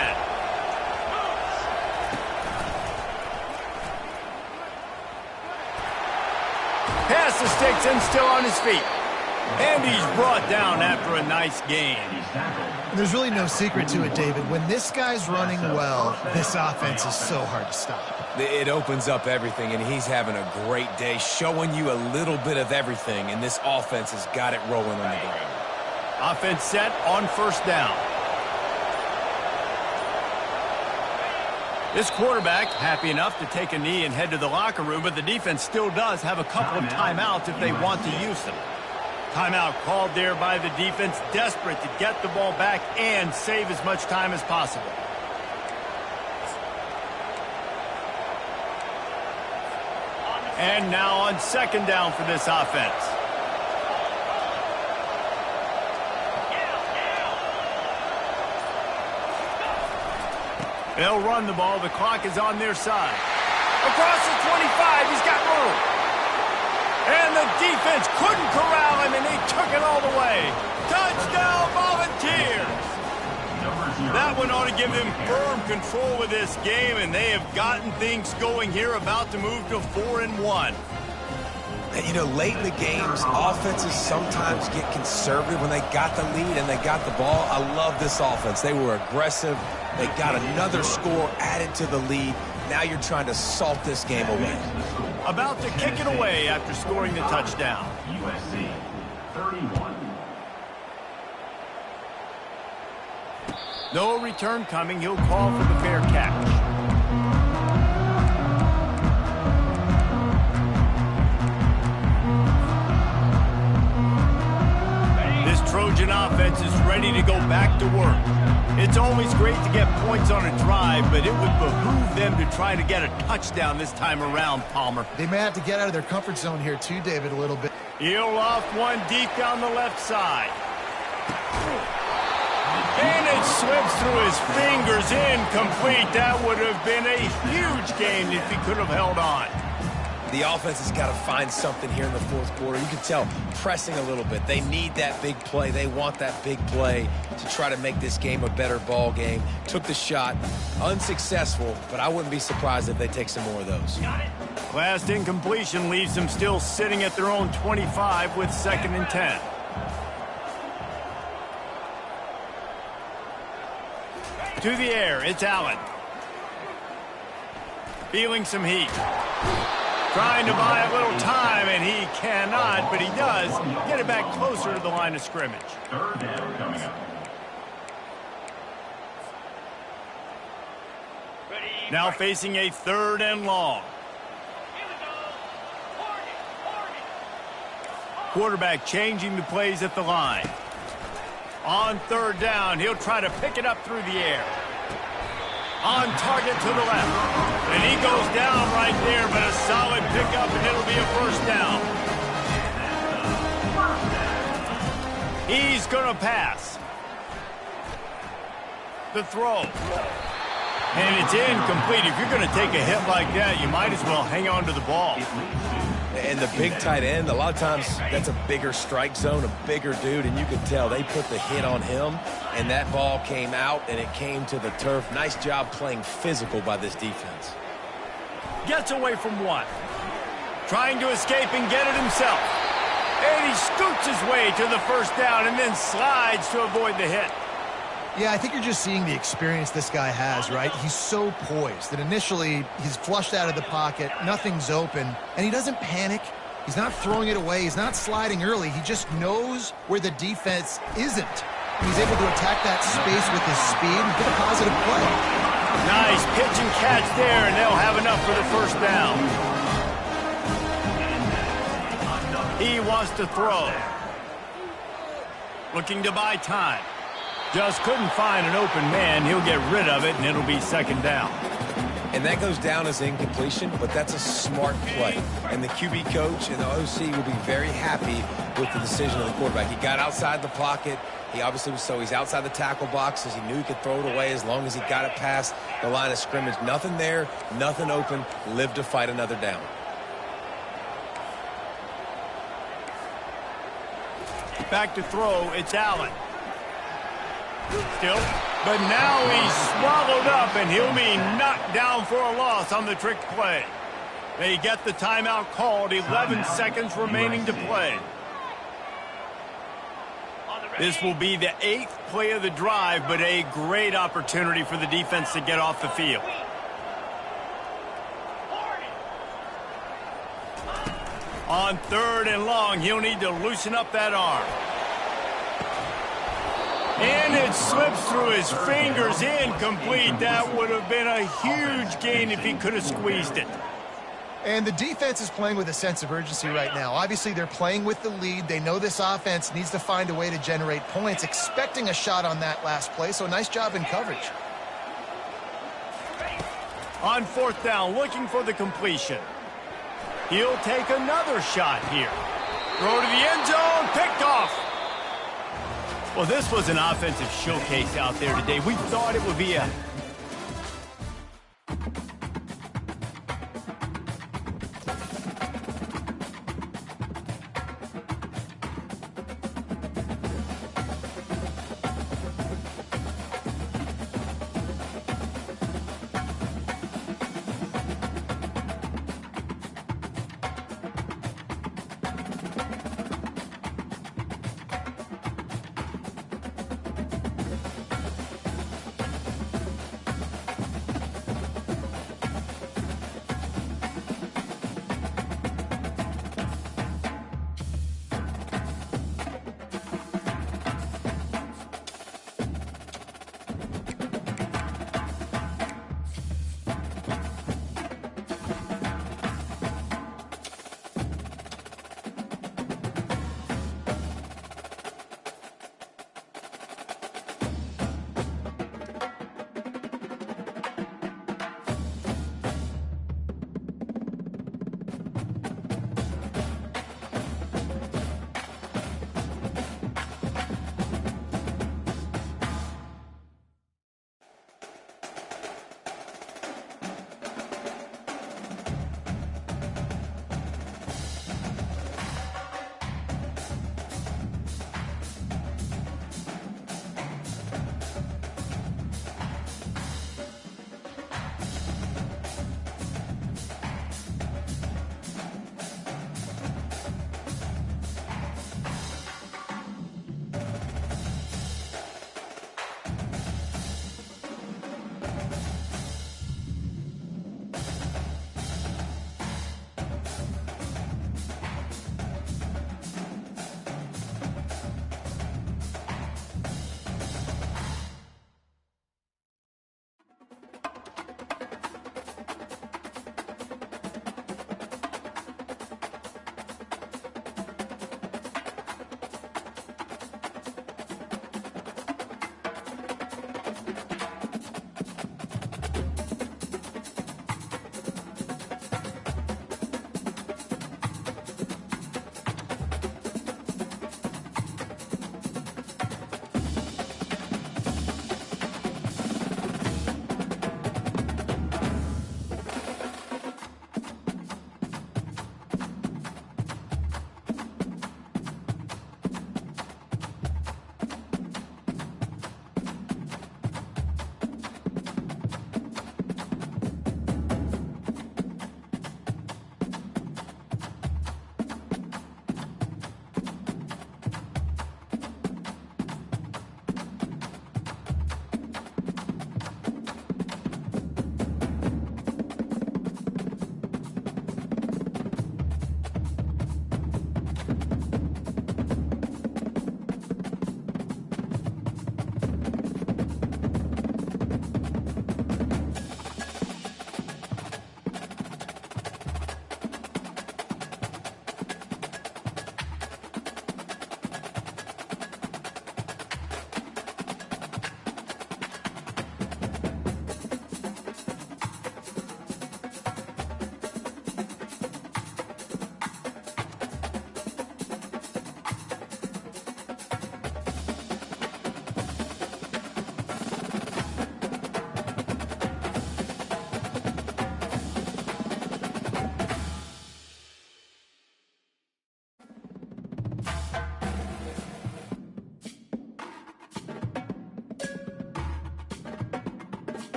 Speaker 1: Past the sticks and still on his feet. And he's brought down after a nice gain.
Speaker 3: There's really no secret to it, David. When this guy's running well, this offense is so hard to stop.
Speaker 2: It opens up everything, and he's having a great day, showing you a little bit of everything, and this offense has got it rolling on the ground.
Speaker 1: Offense set on 1st down. This quarterback happy enough to take a knee and head to the locker room, but the defense still does have a couple of timeouts if they want to use them. Timeout called there by the defense, desperate to get the ball back and save as much time as possible. And now on 2nd down for this offense. They'll run the ball. The clock is on their side. Across the 25, he's got room. And the defense couldn't corral him, and he took it all the way. Touchdown, Volunteers! That one ought to give them firm control of this game, and they have gotten things going here, about to move to 4-1.
Speaker 2: And, you know, late in the games, offenses sometimes get conservative when they got the lead and they got the ball. I love this offense. They were aggressive. They got another score added to the lead. Now you're trying to salt this game away.
Speaker 1: About to kick it away after scoring the touchdown.
Speaker 5: USC 31.
Speaker 1: No return coming. He'll call for the fair catch. This Trojan offense is ready to go back to work. It's always great to get points on a drive, but it would behoove them to try to get a touchdown this time around, Palmer.
Speaker 3: They may have to get out of their comfort zone here too, David, a little bit.
Speaker 1: He'll off one deep down the left side. And it slips through his fingers, incomplete. That would have been a huge gain if he could have held on.
Speaker 2: The offense has got to find something here in the 4th quarter. You can tell pressing a little bit. They need that big play. They want that big play to try to make this game a better ball game. Took the shot, unsuccessful, but I wouldn't be surprised if they take some more of those.
Speaker 1: Last incompletion leaves them still sitting at their own 25 with 2nd and 10. To the air, it's Allen. Feeling some heat. Trying to buy a little time, and he cannot, but he does get it back closer to the line of scrimmage.
Speaker 5: 3rd down coming up.
Speaker 1: Now facing a 3rd and long. Quarterback changing the plays at the line. On 3rd down, he'll try to pick it up through the air. On target to the left. And he goes down right there, but a solid pickup, and it'll be a 1st down. He's going to pass. The throw. And it's incomplete. If you're going to take a hit like that, you might as well hang on to the ball.
Speaker 2: And the big tight end, a lot of times that's a bigger strike zone, a bigger dude, and you can tell they put the hit on him, and that ball came out, and it came to the turf. Nice job playing physical by this defense.
Speaker 1: Gets away from one. Trying to escape and get it himself. And he scoots his way to the 1st down and then slides to avoid the hit.
Speaker 3: Yeah, I think you're just seeing the experience this guy has, right? He's so poised that initially he's flushed out of the pocket, nothing's open, and he doesn't panic. He's not throwing it away. He's not sliding early. He just knows where the defense isn't. And he's able to attack that space with his speed and get a positive play.
Speaker 1: Nice pitch and catch there, and they'll have enough for the 1st down. He wants to throw. Looking to buy time. Just couldn't find an open man. He'll get rid of it, and it'll be 2nd down.
Speaker 2: And that goes down as incompletion, but that's a smart play. And the QB coach and the OC will be very happy with the decision of the quarterback. He got outside the pocket. He obviously was he's outside the tackle boxes. He knew he could throw it away as long as he got it past the line of scrimmage. Nothing there, nothing open. Lived to fight another down.
Speaker 1: Back to throw, it's Allen. Still, but now he's swallowed up, and he'll be knocked down for a loss on the trick play. They get the timeout called, 11 seconds remaining to play. This will be the 8th play of the drive, but a great opportunity for the defense to get off the field. On 3rd and long, he'll need to loosen up that arm. And it slips through his fingers, incomplete. That would have been a huge gain if he could have squeezed it.
Speaker 3: And the defense is playing with a sense of urgency right now. Obviously, they're playing with the lead. They know this offense needs to find a way to generate points, expecting a shot on that last play, so nice job in coverage.
Speaker 1: On 4th down, looking for the completion. He'll take another shot here. Throw to the end zone, picked off. Well, this was an offensive showcase out there today. We thought it would be a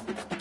Speaker 5: down.